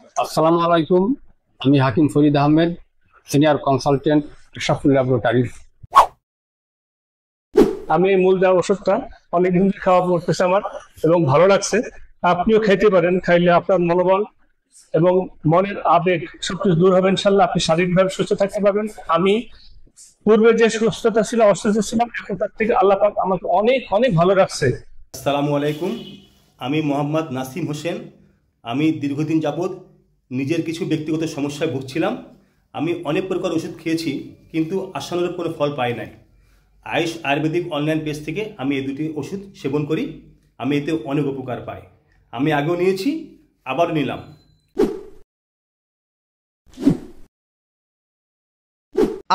আসসালামু আলাইকুম। আমি হাকিম ফরিদ আহমেদ, সিনিয়র কনসালটেন্ট সাফুল ল্যাবরেটরিজ। আমি এই মূল দেওয়া ওষুধটা অনেকদিন ধরে খাওয়া পড়তেছে আমার এবং ভালো লাগছে। আপনিও খেতে পারেন, খাইলে আপনার মনোবল এবং মনের আবেগ সবকিছু দূর হবে ইনশাল্লাহ। আপনি শারীরিকভাবে সুস্থ থাকতে পারবেন। আমি পূর্বে যে সুস্থতা ছিল, অসুস্থ ছিলাম, এখন তার থেকে আল্লাহ পাক আমাকে অনেক অনেক ভালো রাখছে। আসসালামু আলাইকুম। আমি মোহাম্মদ নাসিম হোসেন। আমি দীর্ঘদিন যাবৎ নিজের কিছু ব্যক্তিগত সমস্যায় ভুগছিলাম। আমি অনেক প্রকার ওষুধ খেয়েছি, কিন্তু আশানুরূপ কোনো ফল পাই নাই। আয়ুষ আয়ুর্বেদিক অনলাইন পেজ থেকে আমি এই দুটি ওষুধ সেবন করি। আমি এতে অনেক উপকার পাই। আমি আগেও নিয়েছি, আবারও নিলাম।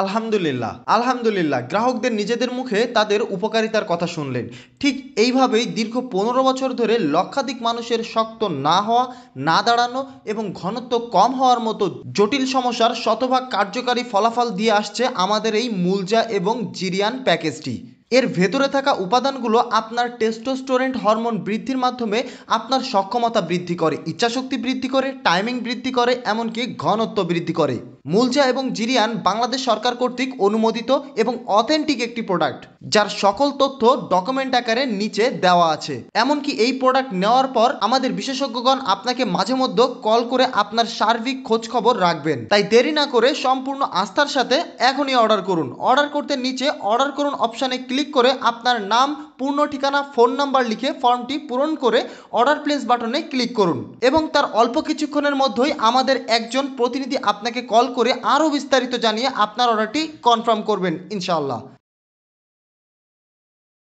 আলহামদুলিল্লাহ আলহামদুলিল্লাহ, গ্রাহকদের নিজেদের মুখে তাদের উপকারিতার কথা শুনলেন। ঠিক এইভাবেই দীর্ঘ 15 বছর ধরে লক্ষাধিক মানুষের শক্ত না হওয়া, না দাঁড়ানো এবং ঘনত্ব কম হওয়ার মতো জটিল সমস্যার শতভাগ কার্যকারী ফলাফল দিয়ে আসছে আমাদের এই মুলজা এবং জিরিয়ান প্যাকেজটি। এর ভেতরে থাকা উপাদানগুলো আপনার টেস্টোস্টেরন হরমোন বৃদ্ধির মাধ্যমে আপনার সক্ষমতা বৃদ্ধি করে, ইচ্ছাশক্তি বৃদ্ধি করে, টাইমিং বৃদ্ধি করে, এমনকি ঘনত্ব বৃদ্ধি করে। মুলজা এবং জিরিয়ান বাংলাদেশ সরকার কর্তৃক অনুমোদিত এবং অথেন্টিক একটি প্রোডাক্ট, যার সকল তথ্য ডকুমেন্ট আকারে নিচে দেওয়া আছে। এমনকি এই প্রোডাক্ট নেওয়ার পর আমাদের বিশেষজ্ঞগণ আপনাকে মাঝে মধ্যে কল করে আপনার সার্বিক খোঁজ খবর রাখবেন। তাই দেরি না করে সম্পূর্ণ আস্থার সাথে এখনই অর্ডার করুন। অর্ডার করতে নিচে অর্ডার করুন অপশানে ক্লিক করে আপনার নাম, পূর্ণ ঠিকানা, ফোন নাম্বার লিখে ফর্মটি পূরণ করে অর্ডার প্লেস বাটনে ক্লিক করুন এবং তার অল্প কিছুক্ষণের মধ্যেই আমাদের একজন প্রতিনিধি আপনাকে কল করে আরও বিস্তারিত জানিয়ে আপনার অর্ডারটি কনফার্ম করবেন ইনশাআল্লাহ।